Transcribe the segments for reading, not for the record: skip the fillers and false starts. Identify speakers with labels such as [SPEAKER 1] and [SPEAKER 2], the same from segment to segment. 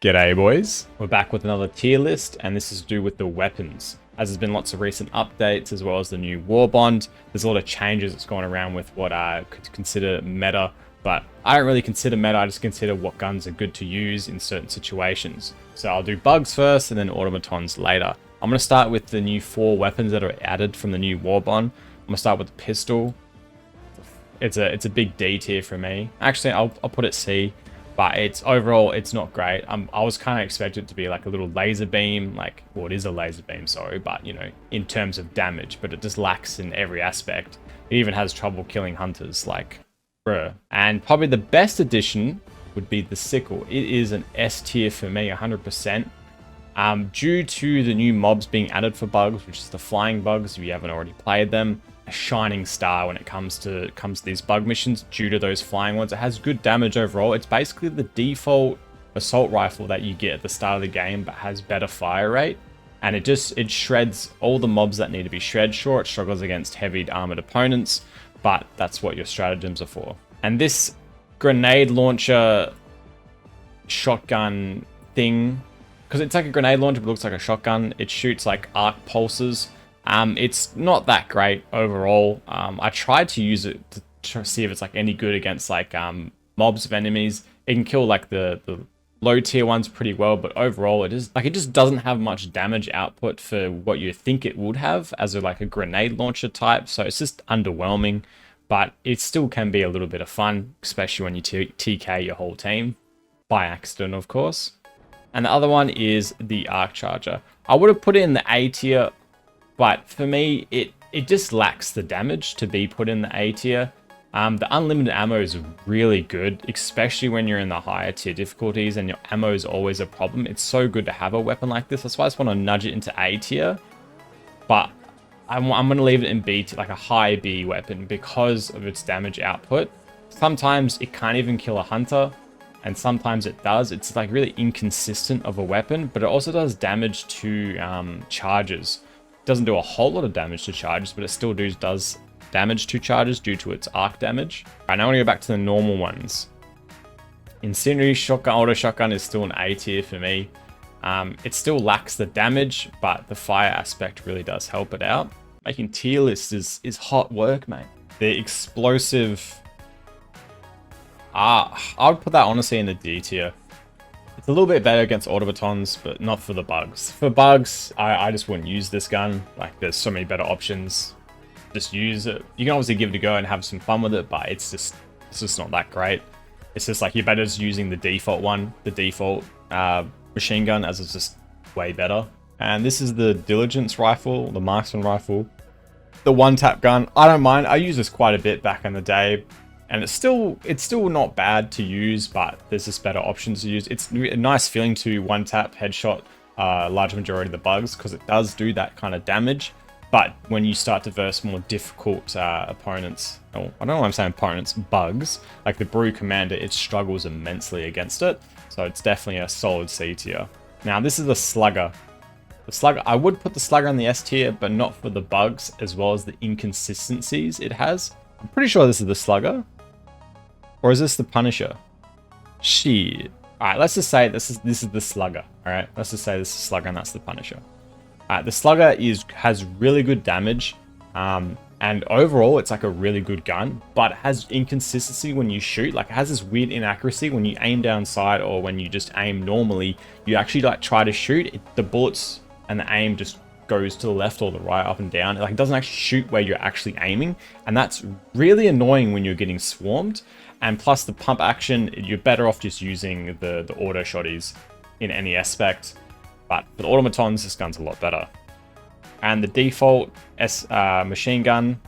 [SPEAKER 1] G'day boys, we're back with another tier list, and this is to do with the weapons. As there's been lots of recent updates as well as the new war bond, there's a lot of changes that's going around with what I could consider meta, but I don't really consider meta, I just consider what guns are good to use in certain situations. So I'll do bugs first and then automatons later. I'm going to start with the new 4 weapons that are added from the new war bond. I'm going to start with the pistol. It's a big D tier for me. Actually, I'll put it C. But it's overall, it's not great. I was kind of expected it to be like a little laser beam, like, well, it is a laser beam, sorry, but you know, in terms of damage, but it just lacks in every aspect. It even has trouble killing hunters, like, bruh. And probably the best addition would be the Sickle. It is an S tier for me, 100%. Due to the new mobs being added for bugs, which is the flying bugs, if you haven't already played them, a shining star when it comes to these bug missions due to those flying ones. It has good damage overall. It's basically the default assault rifle that you get at the start of the game, but has better fire rate. And it shreds all the mobs that need to be shred. Sure, it struggles against heavy armored opponents, but that's what your stratagems are for. And this grenade launcher shotgun thing, because it's like a grenade launcher but looks like a shotgun, it shoots like arc pulses. It's not that great overall. I tried to use it to see if it's like any good against like mobs of enemies. It can kill like the low tier ones pretty well, but overall it just doesn't have much damage output for what you think it would have as like a grenade launcher type. So it's just underwhelming, but it still can be a little bit of fun, especially when you TK your whole team by accident, of course. And the other one is the arc charger. I would have put it in the A tier, but for me, it just lacks the damage to be put in the A tier. The unlimited ammo is really good, especially when you're in the higher tier difficulties and your ammo is always a problem. It's so good to have a weapon like this. That's why I just want to nudge it into A tier. But I'm going to leave it in B tier, like a high B weapon, because of its damage output. Sometimes it can't even kill a hunter, and sometimes it does. It's like really inconsistent of a weapon, but it also does damage to charges. Doesn't do a whole lot of damage to charges, but it still does damage to charges due to its arc damage. Alright, now I want to go back to the normal ones. Incendiary shotgun, auto shotgun is still an A tier for me. It still lacks the damage, but the fire aspect really does help it out. Making tier lists is hot work, mate. The explosive, I would put that honestly in the D tier. It's a little bit better against automatons, but not for the bugs. For bugs, I just wouldn't use this gun. Like, there's so many better options. Just use it. You can obviously give it a go and have some fun with it, but it's just not that great. It's just like, you're better just using the default one, the default machine gun, as it's just way better. And this is the diligence rifle, the marksman rifle. The one-tap gun, I don't mind. I used this quite a bit back in the day. And it's still not bad to use, but there's just better options to use. It's a nice feeling to one-tap headshot a large majority of the bugs, because it does do that kind of damage. But when you start to verse more difficult opponents, or I don't know why I'm saying opponents, bugs, like the Brew Commander, it struggles immensely against it. So it's definitely a solid C tier. Now this is the Slugger. The Slugger, I would put the Slugger on the S tier, but not for the bugs as well as the inconsistencies it has. I'm pretty sure this is the Slugger. Or is this the Punisher? Shit. Alright, let's just say this is the Slugger. Alright, let's just say this is Slugger and that's the Punisher. Alright, the Slugger has really good damage. And overall, it's like a really good gun, but it has inconsistency when you shoot. Like, it has this weird inaccuracy when you aim down sight, or when you just aim normally. You actually like try to shoot, the bullets and the aim just goes to the left or the right, up and down. Like, it doesn't actually shoot where you're actually aiming, and that's really annoying when you're getting swarmed. And plus the pump action, you're better off just using the auto shotties in any aspect. But for the automatons, this gun's a lot better. And the default machine gun,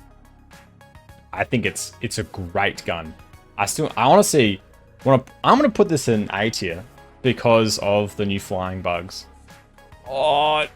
[SPEAKER 1] I think it's a great gun. I honestly I'm gonna put this in A tier because of the new flying bugs. Oh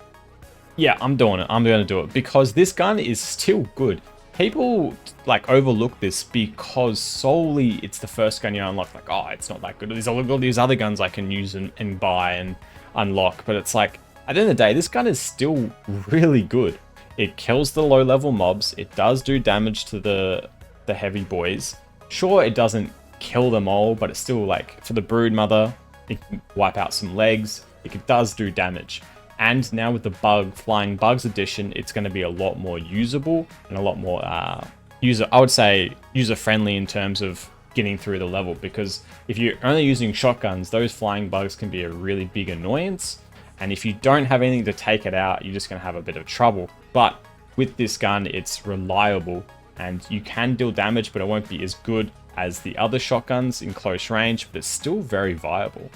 [SPEAKER 1] yeah, I'm doing it. I'm gonna do it because this gun is still good. People like overlook this because solely it's the first gun you unlock. Like, oh, it's not that good. There's all these other guns I can use and buy and unlock. But it's like, at the end of the day, this gun is still really good. It kills the low level mobs. It does do damage to the heavy boys. Sure, it doesn't kill them all, but it's still like, for the brood mother, it can wipe out some legs, it does do damage. And now with the Flying Bugs edition, it's going to be a lot more usable and a lot more I would say user-friendly in terms of getting through the level, because if you're only using shotguns, those flying bugs can be a really big annoyance, and if you don't have anything to take it out, you're just going to have a bit of trouble. But with this gun, it's reliable, and you can deal damage, but it won't be as good as the other shotguns in close range, but it's still very viable.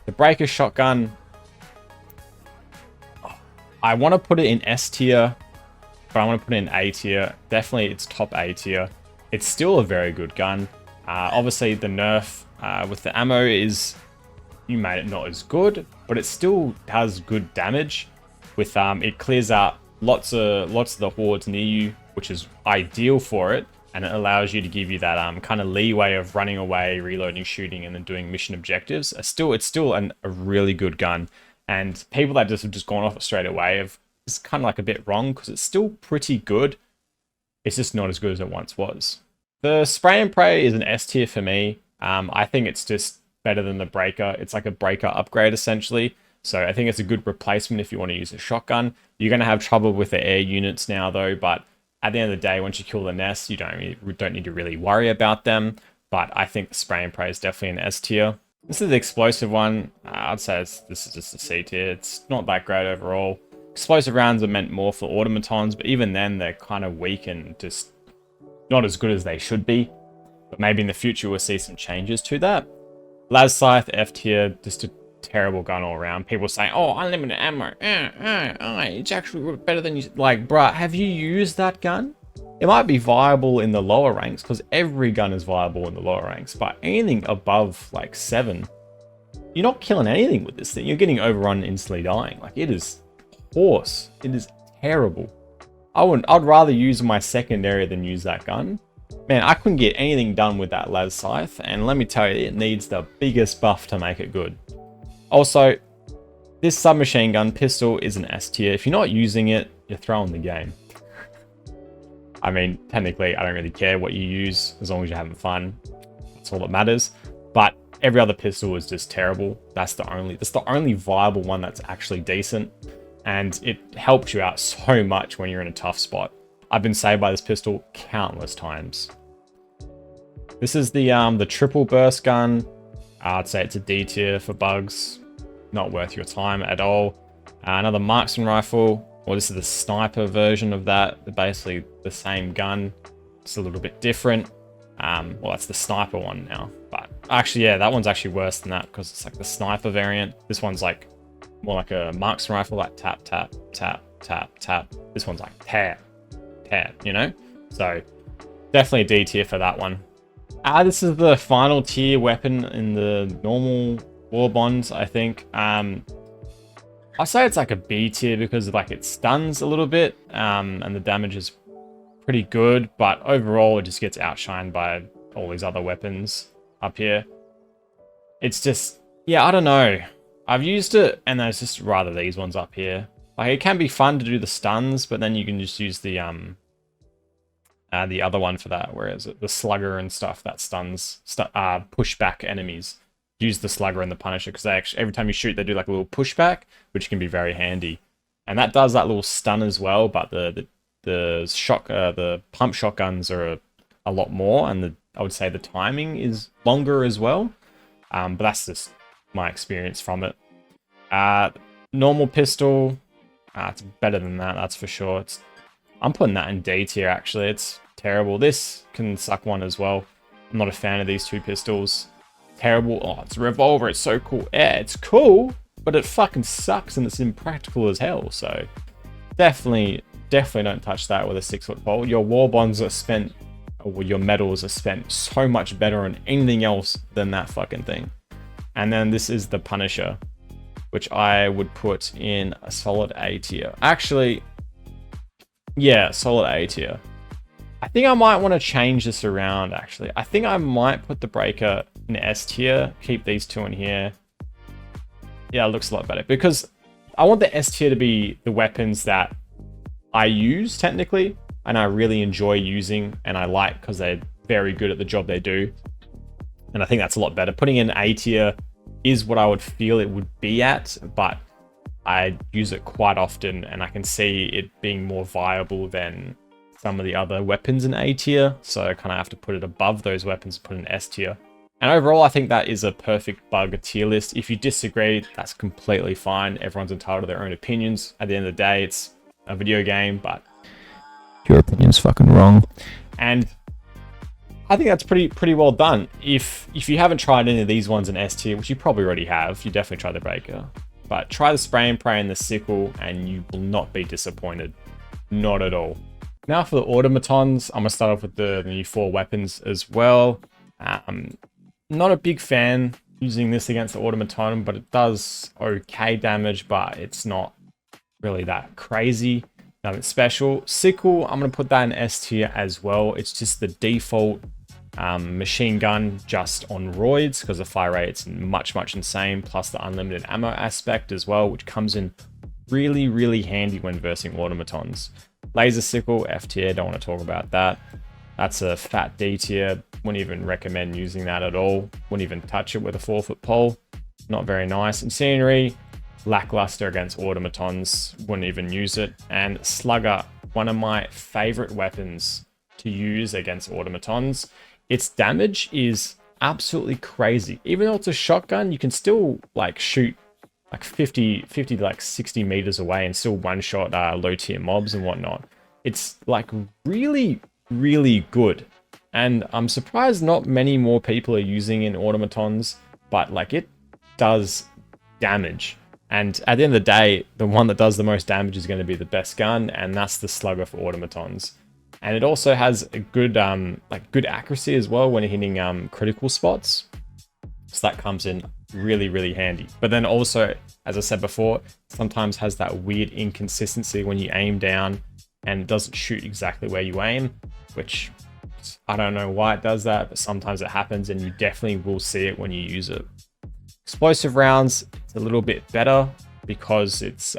[SPEAKER 1] The Breaker shotgun, I want to put it in S tier, but I want to put it in A tier. Definitely it's top A tier. It's still a very good gun. Obviously the nerf with the ammo is, you made it not as good, but it still does good damage. With it clears out lots of the hordes near you, which is ideal for it, and it allows you to give you that kind of leeway of running away, reloading, shooting, and then doing mission objectives. It's still a really good gun, and people that just have just gone off it straight away it's kind of like a bit wrong, because it's still pretty good. It's just not as good as it once was. The Spray and Pray is an S tier for me. I think it's just better than the Breaker. It's like a Breaker upgrade essentially. So I think it's a good replacement if you want to use a shotgun. You're going to have trouble with the air units now though, but at the end of the day, once you kill the nests, you don't need to really worry about them. But I think the Spray and Pray is definitely an S tier. This is the explosive one. I'd say this is just a C tier. It's not that great overall. Explosive rounds are meant more for automatons, but even then they're kind of weak and just not as good as they should be. But maybe in the future we'll see some changes to that. Las Scythe, F tier, just a terrible gun all around. People saying, oh, unlimited ammo, it's actually better than you. Like, bruh, have you used that gun? It might be viable in the lower ranks, because every gun is viable in the lower ranks, but anything above like 7, you're not killing anything with this thing. You're getting overrun and instantly dying. Like, it is horse. It is terrible. I'd rather use my secondary than use that gun. Man, I couldn't get anything done with that Las Scythe, and let me tell you, it needs the biggest buff to make it good. Also, this submachine gun pistol is an S tier. If you're not using it, you're throwing the game. I mean, technically, I don't really care what you use, as long as you're having fun. That's all that matters. But every other pistol is just terrible. That's the only viable one that's actually decent. And it helps you out so much when you're in a tough spot. I've been saved by this pistol countless times. This is the triple burst gun. I'd say it's a D tier for bugs. Not worth your time at all. Another marksman rifle. Well, this is the sniper version of that. They're basically the same gun. It's a little bit different. Well, that's the sniper one now. But actually, yeah, that one's actually worse than that, because it's like the sniper variant. This one's like more like a marksman rifle, like tap, tap, tap, tap, tap. This one's like tear, tear, you know? So definitely a D tier for that one. This is the final tier weapon in the normal war bonds, I think. I say it's like a B tier because like it stuns a little bit, and the damage is pretty good, but overall it just gets outshined by all these other weapons up here. It's just, yeah, I don't know. I've used it, and there's just rather these ones up here. Like, it can be fun to do the stuns, but then you can just use the other one for that. Where is it? The Slugger and stuff that stuns, push back enemies. Use the Slugger and the Punisher, because they actually, every time you shoot, they do like a little pushback, which can be very handy. And that does that little stun as well, but the pump shotguns are a lot more, and I would say the timing is longer as well. But that's just my experience from it. Normal pistol, it's better than that, that's for sure. I'm putting that in D tier actually. It's terrible. This can suck one as well. I'm not a fan of these two pistols. Terrible. Oh, it's a revolver. It's so cool. Yeah, it's cool, but it fucking sucks and it's impractical as hell. So definitely don't touch that with a 6-foot pole. Your war bonds are spent, or your medals are spent so much better on anything else than that fucking thing. And then this is the Punisher, which I would put in a solid A tier. Actually, yeah, solid A tier. I think I might want to change this around, actually. I think I might put the Breaker in S tier, keep these two in here. Yeah, it looks a lot better, because I want the S tier to be the weapons that I use, technically, and I really enjoy using, and I like, because they're very good at the job they do. And I think that's a lot better. Putting in A tier is what I would feel it would be at, but I use it quite often and I can see it being more viable than some of the other weapons in A tier. So I kind of have to put it above those weapons, put it in S tier. And overall, I think that is a perfect bug tier list. If you disagree, that's completely fine. Everyone's entitled to their own opinions. At the end of the day, it's a video game, but your opinion's fucking wrong. And I think that's pretty well done. If you haven't tried any of these ones in S tier, which you probably already have, you definitely try the Breaker. But try the Spray and Pray and the Sickle, and you will not be disappointed. Not at all. Now for the Automatons, I'm going to start off with the new 4 weapons as well. Not a big fan using this against the Automaton, but it does okay damage, but it's not really that crazy. Nothing special. Sickle, I'm going to put that in S tier as well. It's just the default machine gun just on roids because the fire rate's much insane, plus the unlimited ammo aspect as well, which comes in really handy when versing Automatons. Laser Sickle, F tier, don't want to talk about that. That's a fat D tier. Wouldn't even recommend using that at all. Wouldn't even touch it with a 4-foot pole. Not very nice. Incendiary, lackluster against Automatons. Wouldn't even use it. And Slugger, one of my favorite weapons to use against Automatons. Its damage is absolutely crazy. Even though it's a shotgun, you can still like shoot like 50 to like 60 meters away and still one-shot low tier mobs and whatnot. It's like really good. And I'm surprised not many more people are using it in Automatons, but like it does damage. And at the end of the day, the one that does the most damage is going to be the best gun, and that's the Slugger for Automatons. And it also has a good good accuracy as well when hitting critical spots. So that comes in really handy. But then also, as I said before, sometimes has that weird inconsistency when you aim down and it doesn't shoot exactly where you aim, which I don't know why it does that, but sometimes it happens and you definitely will see it when you use it. Explosive rounds, it's a little bit better because it's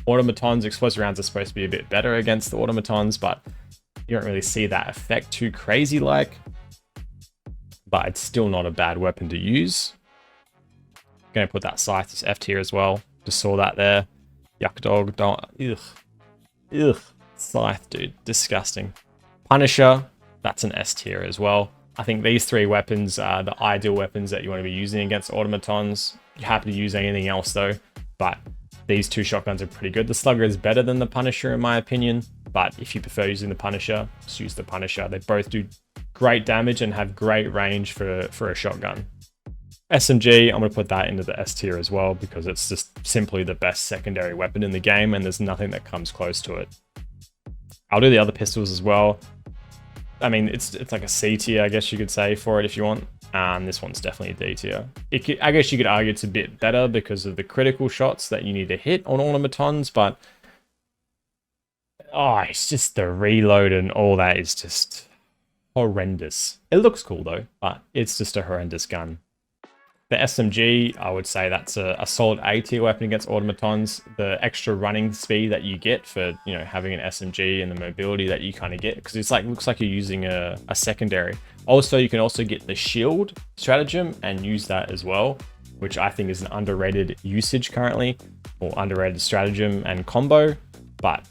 [SPEAKER 1] Automatons. Explosive rounds are supposed to be a bit better against the Automatons, but you don't really see that effect too crazy like. But it's still not a bad weapon to use. I'm going to put that Scythe as F tier as well. Just saw that there. Yuck dog, don't, ugh. Scythe, dude, disgusting. Punisher, that's an S tier as well. I think these 3 weapons are the ideal weapons that you want to be using against Automatons. You're happy to use anything else though, but these 2 shotguns are pretty good. The Slugger is better than the Punisher in my opinion, but if you prefer using the Punisher, just use the Punisher. They both do great damage and have great range for a shotgun. SMG, I'm going to put that into the S tier as well because it's just simply the best secondary weapon in the game and there's nothing that comes close to it. I'll do the other pistols as well. I mean, it's like a C tier, I guess you could say, for it if you want. This one's definitely a D tier. I guess you could argue it's a bit better because of the critical shots that you need to hit on Automatons, but it's just the reload and all that is just horrendous. It looks cool though, but it's just a horrendous gun. The SMG, I would say that's a solid A tier weapon against Automatons. The extra running speed that you get for having an SMG and the mobility that you kind of get, because it's like looks like you're using a secondary. Also, you can also get the shield stratagem and use that as well, which I think is an underrated usage currently, or underrated stratagem and combo. But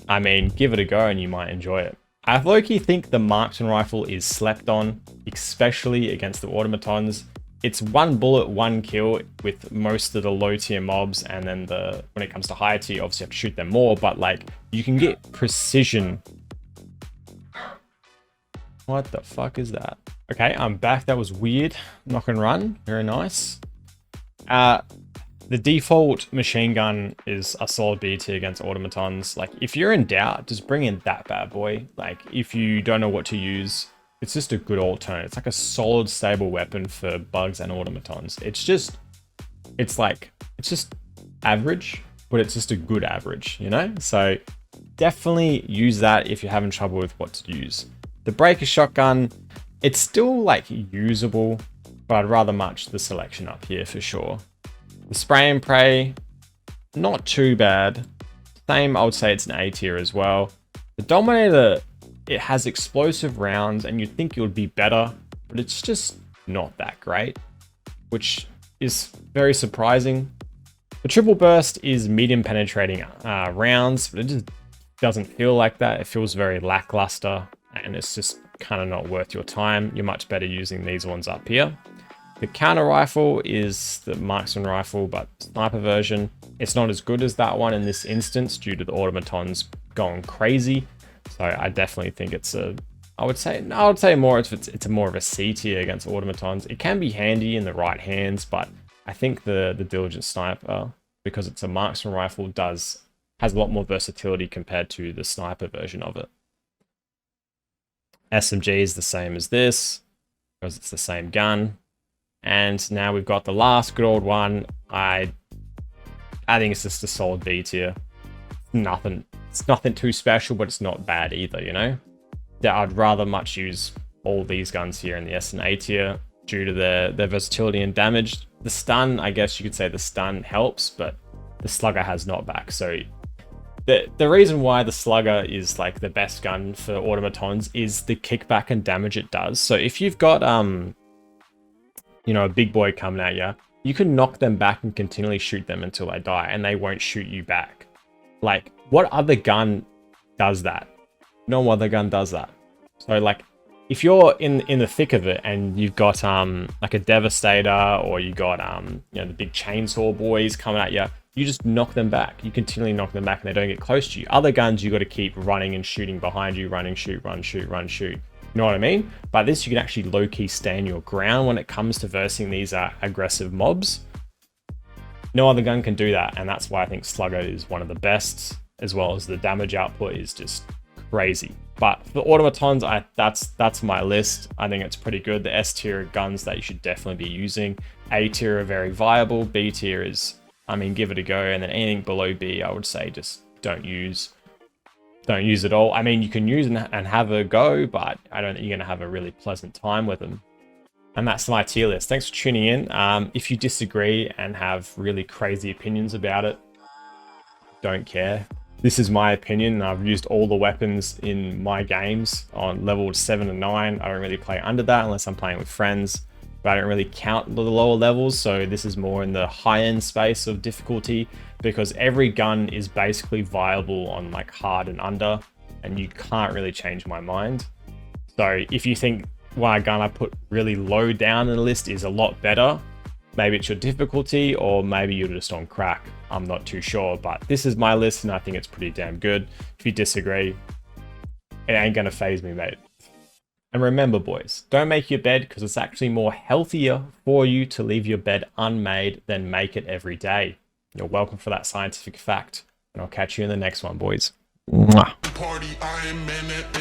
[SPEAKER 1] I mean, give it a go and you might enjoy it. I low-key think the Marksman rifle is slept on, especially against the Automatons. It's 1 bullet, 1 kill with most of the low tier mobs, and then when it comes to higher tier, you obviously have to shoot them more, but like you can get precision. What the fuck is that? Okay, I'm back. That was weird. Knock and run. Very nice. The default machine gun is a solid B tier against Automatons. Like if you're in doubt, just bring in that bad boy. Like if you don't know what to use, it's just a good alternate. It's like a solid, stable weapon for bugs and Automatons. It's just average, but it's just a good average, So definitely use that if you're having trouble with what to use. The Breaker shotgun, it's still like usable, but I'd rather match the selection up here for sure. The Spray and Pray, not too bad. Same, I would say it's an A tier as well. The Dominator, it has explosive rounds and you'd think it would be better, but it's just not that great, which is very surprising. The triple burst is medium penetrating rounds, but it just doesn't feel like that. It feels very lackluster, and it's just kind of not worth your time. You're much better using these ones up here. The counter rifle is the marksman rifle, but sniper version. It's not as good as that one in this instance due to the automatons going crazy. So I definitely think it's a, I would say more it's more of a C tier against automatons. It can be handy in the right hands, but I think the diligent sniper, because it's a marksman rifle, has a lot more versatility compared to the sniper version of it. SMG is the same as this because it's the same gun. And now we've got the last good old one. I think it's just a solid B tier. It's nothing too special, but it's not bad either, you know? I'd rather much use all these guns here in the S and A tier due to their versatility and damage. The stun, I guess you could say the stun helps, but the Slugger has knockback. So the reason why the Slugger is like the best gun for automatons is the kickback and damage it does. So if you've got you know, a big boy coming at you, you can knock them back and continually shoot them until they die, and they won't shoot you back. Like, what other gun does that? No other gun does that. So like, if you're in the thick of it and you've got like a Devastator, or you got you know, the big chainsaw boys coming at you, you just knock them back. You continually knock them back and they don't get close to you. Other guns, you got to keep running and shooting behind you, running, shoot, run, shoot, run, shoot. You know what I mean? But this, you can actually low-key stand your ground when it comes to versing these aggressive mobs. No other gun can do that, and that's why I think Slugger is one of the best, as well as the damage output is just crazy. But for automatons, that's my list. I think it's pretty good. The S tier guns that you should definitely be using. A tier are very viable. B tier is, I mean, give it a go. And then anything below B, I would say just don't use at all. I mean, you can use and have a go, but I don't think you're going to have a really pleasant time with them. And that's my tier list. Thanks for tuning in. If you disagree and have really crazy opinions about it, don't care. This is my opinion. I've used all the weapons in my games on level 7 and 9. I don't really play under that unless I'm playing with friends, but I don't really count the lower levels. So this is more in the high-end space of difficulty, because every gun is basically viable on like hard and under, and you can't really change my mind. So if you think one gun I put really low down in the list is a lot better, maybe it's your difficulty, or maybe you're just on crack. I'm not too sure, but this is my list and I think it's pretty damn good. If you disagree, it ain't gonna phase me, mate. And remember, boys, don't make your bed, because it's actually more healthier for you to leave your bed unmade than make it every day. You're welcome for that scientific fact, and I'll catch you in the next one, boys. Mwah.
[SPEAKER 2] Party, I'm in it.